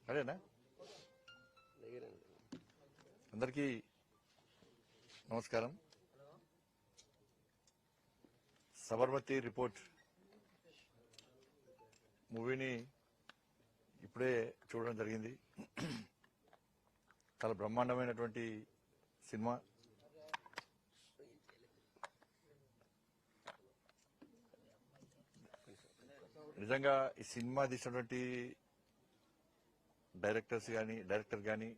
అదేనా అందరికీ నమస్కారం. సబర్మతి రిపోర్ట్ మూవీని ఇప్పుడే చూడడం జరిగింది. చాలా బ్రహ్మాండమైనటువంటి సినిమా. నిజంగా ఈ సినిమా తీసినటువంటి డైరెక్టర్ కానీ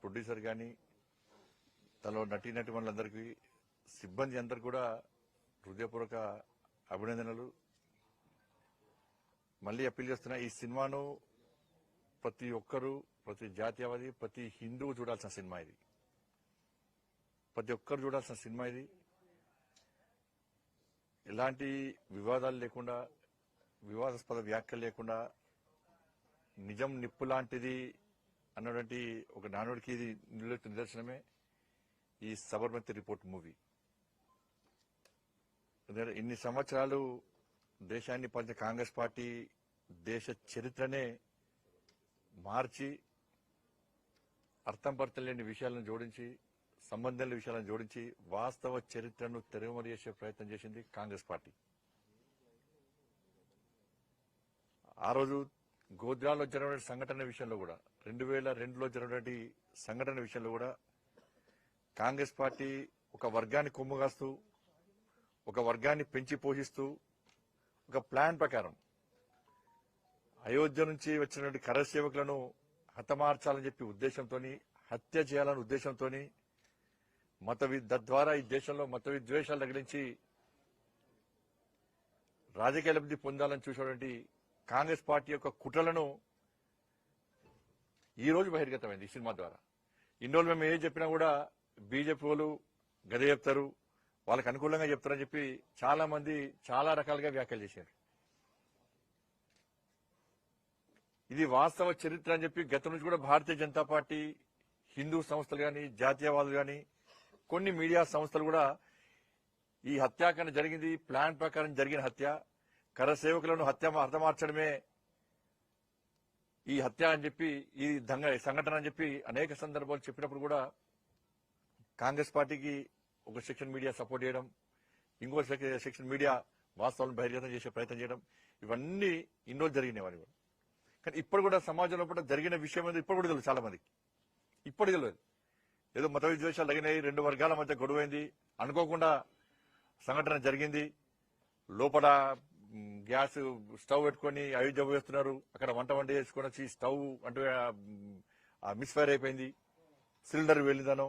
ప్రొడ్యూసర్ కానీ తనలో నటీనటి వాళ్ళందరికీ సిబ్బంది అందరు కూడా హృదయపూర్వక అభినందనలు. మళ్ళీ అప్పీల్ చేస్తున్నా, ఈ సినిమాను ప్రతి ఒక్కరూ, ప్రతి జాతీయవాది, ప్రతి హిందువు చూడాల్సిన సినిమా ఇది. ప్రతి ఒక్కరు చూడాల్సిన సినిమా ఇది. ఎలాంటి వివాదాలు లేకుండా, వివాదాస్పద వ్యాఖ్యలు లేకుండా, నిజం నిప్పు లాంటిది అన్నటువంటి ఒక నానుడికి ఇది నిదర్శనమే ఈ సబర్మతి రిపోర్ట్ మూవీ. ఇన్ని సంవత్సరాలు దేశాన్ని పంచే కాంగ్రెస్ పార్టీ దేశ చరిత్రనే మార్చి అర్థం పడతలేని విషయాలను జోడించి, సంబంధం లేని విషయాలను జోడించి వాస్తవ చరిత్రను తెరమరి చేసే ప్రయత్నం చేసింది కాంగ్రెస్ పార్టీ. ఆ రోజు గోధ్రాలో జరిగిన సంఘటన విషయంలో కూడా, 2002లో జరిగినటువంటి సంఘటన విషయంలో కూడా కాంగ్రెస్ పార్టీ ఒక వర్గాన్ని కొమ్ముగాస్తూ, ఒక వర్గాన్ని పెంచి పోషిస్తూ, ఒక ప్లాన్ ప్రకారం అయోధ్య నుంచి వచ్చినటువంటి కరసేవకులను హతమార్చాలని చెప్పి ఉద్దేశంతో, హత్య చేయాలనే ఉద్దేశంతో, తద్వారా ఈ దేశంలో మత విద్వేషాలు తగిలించి రాజకీయ లబ్ధి పొందాలని చూసినటువంటి కాంగ్రెస్ పార్టీ యొక్క కుట్రలను ఈ రోజు బహిర్గతమైంది ఈ సినిమా ద్వారా. ఇన్ని రోజులు మేము ఏం చెప్పినా కూడా బీజేపీ వాళ్ళు గదే చెప్తారు, వాళ్ళకి అనుకూలంగా చెప్తారని చెప్పి చాలా మంది చాలా రకాలుగా వ్యాఖ్యలు చేశారు. ఇది వాస్తవ చరిత్ర అని చెప్పి గతం నుంచి కూడా భారతీయ జనతా పార్టీ, హిందూ సంస్థలు కానీ, జాతీయవాదులు కానీ, కొన్ని మీడియా సంస్థలు కూడా ఈ హత్యాకాండ జరిగింది ప్లాన్ ప్రకారం జరిగిన హత్య, కరసేవకులను హతమార్చడమే ఈ హత్య అని చెప్పి, ఈ సంఘటన అని చెప్పి అనేక సందర్భాలు చెప్పినప్పుడు కూడా కాంగ్రెస్ పార్టీకి ఒక సెక్షన్ మీడియా సపోర్ట్ చేయడం, ఇంకో సెక్షన్ మీడియా వాస్తవాలను బహిర్గతం చేసే ప్రయత్నం చేయడం, ఇవన్నీ ఇన్ని రోజులు జరిగినాయి వారి. కానీ ఇప్పుడు కూడా సమాజంలో కూడా జరిగిన విషయం ఏదో ఇప్పుడు కూడా తెలియదు చాలా మందికి. ఇప్పుడు తెలియదు, ఏదో మత విద్వేషాలు తగినాయి, 2 వర్గాల మధ్య గొడవైంది, అనుకోకుండా సంఘటన జరిగింది, లోపల గ్యాస్ స్టవ్ పెట్టుకుని అయోధ్య పోయేస్తున్నారు, అక్కడ వంట చేసుకుని వచ్చి స్టవ్ అంటే మిస్ఫైర్ అయిపోయింది, సిలిండర్ వెళ్ళిందనో,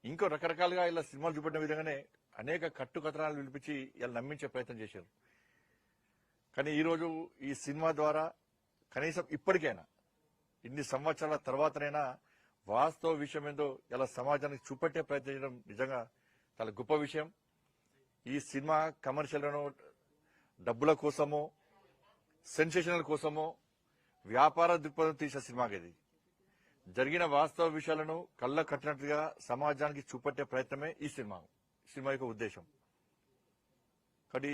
ఇంకో రకరకాలుగా ఇలా సినిమాలు చూపెట్టిన విధంగానే అనేక కట్టుకథనాలు వినిపించి ఇలా నమ్మించే ప్రయత్నం చేశారు. కానీ ఈరోజు ఈ సినిమా ద్వారా కనీసం ఇప్పటికైనా, ఇన్ని సంవత్సరాల తర్వాతనైనా వాస్తవ విషయం ఏందో ఇలా సమాజానికి చూపెట్టే ప్రయత్నం చేయడం నిజంగా చాలా గొప్ప విషయం. ఈ సినిమా కమర్షియల్ను డబ్బుల కోసమో, సెన్సేషనల్ కోసమో, వ్యాపార దృక్పథం తీసే సినిమాకి ఇది. జరిగిన వాస్తవ విషయాలను కళ్ళ కట్టినట్లుగా సమాజానికి చూపెట్టే ప్రయత్నమే ఈ సినిమా యొక్క ఉద్దేశం. కాబట్టి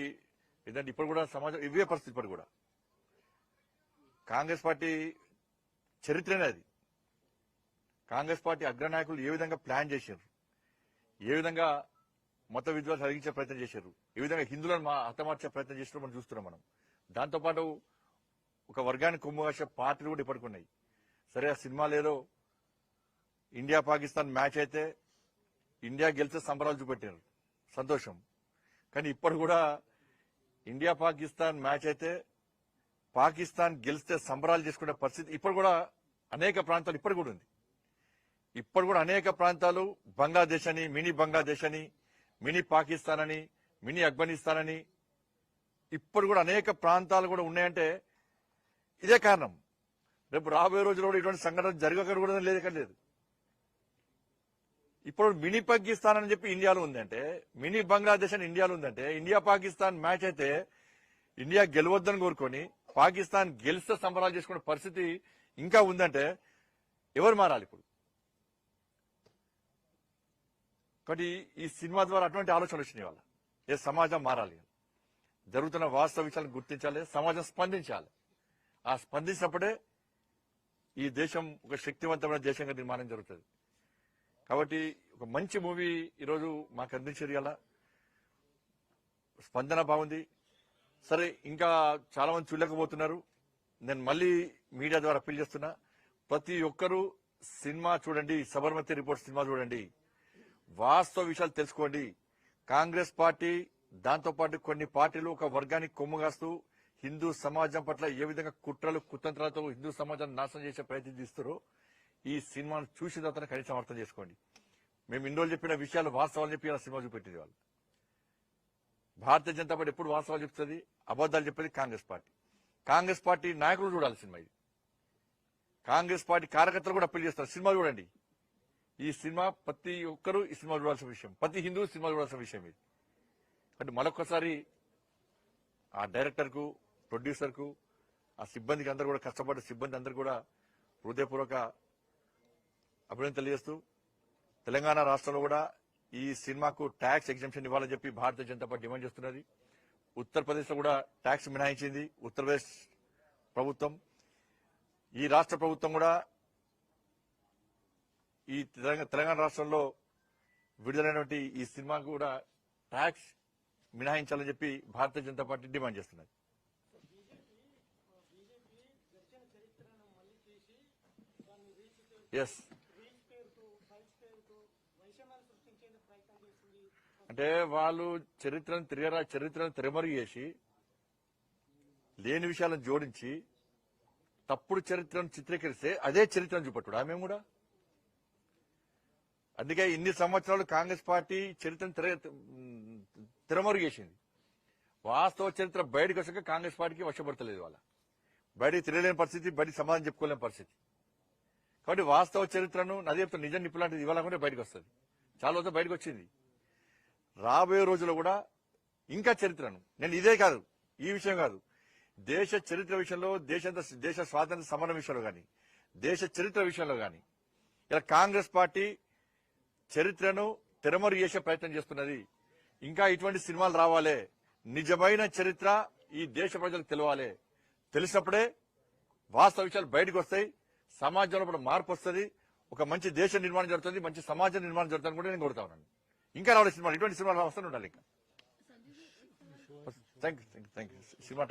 ఏంటంటే ఇప్పుడు కూడా సమాజం ఇవే పరిస్థితి. ఇప్పుడు కూడా కాంగ్రెస్ పార్టీ చరిత్రనే అది. కాంగ్రెస్ పార్టీ అగ్రనాయకులు ఏ విధంగా ప్లాన్ చేశారు, ఏ విధంగా మత విద్వేషాలు కలిగించే ప్రయత్నం చేశారు, ఏ విధంగా హిందువులను హతమార్చే ప్రయత్నం చేసినారో మనం చూస్తున్నాం. మనం దాంతోపాటు ఒక వర్గాన్ని కొమ్ముగాసే పార్టీలు కూడా ఇప్పటికున్నాయి. సరే, ఆ సినిమాలో ఏదో ఇండియా పాకిస్తాన్ మ్యాచ్ అయితే ఇండియా గెలిచే సంబరాలు చూపెట్టారు, సంతోషం. కానీ ఇప్పుడు కూడా ఇండియా పాకిస్తాన్ మ్యాచ్ అయితే పాకిస్తాన్ గెలిస్తే సంబరాలు చేసుకునే పరిస్థితి ఇప్పుడు కూడా అనేక ప్రాంతాలు ఇప్పుడు కూడా ఉంది. ఇప్పుడు కూడా అనేక ప్రాంతాలు బంగ్లాదేశ్ అని, మినీ బంగ్లాదేశ్ అని, మినీ పాకిస్తాన్ అని, మినీ ఆఫ్ఘనిస్తాన్ అని ఇప్పుడు కూడా అనేక ప్రాంతాలు కూడా ఉన్నాయంటే ఇదే కారణం. రేపు రాబోయే రోజుల్లో కూడా ఇటువంటి సంఘటన జరగకూడదని లేదు. ఇప్పుడు మినీ పాకిస్తాన్ అని చెప్పి ఇండియాలో ఉందంటే, మినీ బంగ్లాదేశ్ అని ఇండియాలో ఉందంటే, ఇండియా పాకిస్తాన్ మ్యాచ్ అయితే ఇండియా గెలవద్దని కోరుకొని పాకిస్తాన్ గెలిస్తే సంబరాలు చేసుకునే పరిస్థితి ఇంకా ఉందంటే ఎవరు మారాలి ఇప్పుడు? కాబట్టి ఈ సినిమా ద్వారా అటువంటి ఆలోచనలు వచ్చినాయి. వాళ్ళ ఏ సమాజం మారాలి. జరుగుతున్న వాస్తవ విషయాలను గుర్తించాలి, సమాజం స్పందించాలి. ఆ స్పందించినప్పుడే ఈ దేశం ఒక శక్తివంతమైన దేశంగా నిర్మాణం జరుగుతుంది. కాబట్టి ఒక మంచి మూవీ ఈరోజు మాకు అందించారు. ఇలా స్పందన బాగుంది. సరే, ఇంకా చాలా మంది చూడలేకపోతున్నారు. నేను మళ్ళీ మీడియా ద్వారా అప్పీల్ చేస్తున్నా, ప్రతి ఒక్కరూ సినిమా చూడండి, సబర్మతి రిపోర్ట్ సినిమా చూడండి, వాస్తవ విషయాలు తెలుసుకోండి. కాంగ్రెస్ పార్టీ దాంతోపాటు కొన్ని పార్టీలు ఒక వర్గానికి కొమ్ముగాస్తూ హిందూ సమాజం పట్ల ఏ విధంగా కుట్రలు కుతంత్రాలతో హిందూ సమాజాన్ని నాశనం చేసే ప్రయత్నం చేస్తారో ఈ సినిమాను చూసిన తర్వాత కనీసం అర్థం చేసుకోండి. మేము ఇన్ని రోజులు చెప్పిన విషయాలు వాస్తవాలు చెప్పి సినిమా చూపెట్టేది వాళ్ళు. భారతీయ జనతా పార్టీ ఎప్పుడు వాస్తవాలు చెప్తుంది, అబద్దాలు చెప్పేది కాంగ్రెస్ పార్టీ. కాంగ్రెస్ పార్టీ నాయకులు చూడాలి సినిమా. ఇది కాంగ్రెస్ పార్టీ కార్యకర్తలు కూడా అప్పీల్ చేస్తారు, సినిమా చూడండి. ఈ సినిమా ప్రతి ఒక్కరూ ఈ సినిమా చూడాల్సిన విషయం, ప్రతి హిందూ సినిమా చూడాల్సిన విషయం ఇది. అంటే మరొకసారి ఆ డైరెక్టర్కు, ప్రొడ్యూసర్కు, ఆ సిబ్బందికి అందరూ కూడా, కష్టపడ్డ సిబ్బంది అందరూ కూడా హృదయపూర్వక అభినందన తెలియజేస్తూ, తెలంగాణ రాష్ట్రంలో కూడా ఈ సినిమాకు ట్యాక్స్ ఎగ్జంప్షన్ ఇవ్వాలని చెప్పి భారతీయ జనతా పార్టీ డిమాండ్ చేస్తున్నది. ఉత్తరప్రదేశ్ లో కూడా ట్యాక్స్ మినహాయించింది ఉత్తరప్రదేశ్ ప్రభుత్వం. ఈ రాష్ట్ర ప్రభుత్వం కూడా ఈ తెలంగాణ రాష్ట్రంలో విడుదలైనటువంటి ఈ సినిమాకు కూడా ట్యాక్స్ మినహాయించాలని చెప్పి భారతీయ జనతా పార్టీ డిమాండ్ చేస్తున్నది. ఎస్, అంటే వాళ్ళు చరిత్రను తిరమరుగు చేసి లేని విషయాలను జోడించి తప్పుడు చరిత్రను చిత్రీకరిస్తే అదే చరిత్రను చూపట్టుడు మేము కూడా. అందుకే ఇన్ని సంవత్సరాలు కాంగ్రెస్ పార్టీ చరిత్రను తిరమరుగు చేసింది. వాస్తవ చరిత్ర బయటకు వచ్చాక కాంగ్రెస్ పార్టీకి వశపడతలేదు. వాళ్ళ బయటికి తిరగలేని పరిస్థితి, బయటికి సమాధానం చెప్పుకోలేని పరిస్థితి. కాబట్టి వాస్తవ చరిత్రను నది చెప్తే నిజం నిప్పులాంటిది ఇవాళ కూడా బయటకు వస్తుంది. చాలా రోజులు బయటకు వచ్చింది. రాబోయే రోజుల్లో కూడా ఇంకా చరిత్రను, నేను ఇదే కాదు, ఈ విషయం కాదు, దేశ చరిత్ర విషయంలో, దేశ స్వాతంత్ర సమరం విషయంలో కానీ, దేశ చరిత్ర విషయంలో కానీ ఇలా కాంగ్రెస్ పార్టీ చరిత్రను తిరమరుగు చేసే ప్రయత్నం చేస్తున్నది. ఇంకా ఇటువంటి సినిమాలు రావాలి. నిజమైన చరిత్ర ఈ దేశ ప్రజలకు తెలవాలి. తెలిసినప్పుడే వాస్తవ విషయాలు బయటకు వస్తాయి. సమాజంలో కూడా మార్పు వస్తుంది. ఒక మంచి దేశ నిర్మాణం జరుగుతుంది, మంచి సమాజ నిర్మాణం జరుగుతుంది కూడా నేను కోరుతా ఉన్నాను. ఇంకా రావాలి సినిమాలు, ఇటువంటి సినిమాలు వస్తూనే ఉండాలి. ఇంకా థ్యాంక్ యూ సినిమా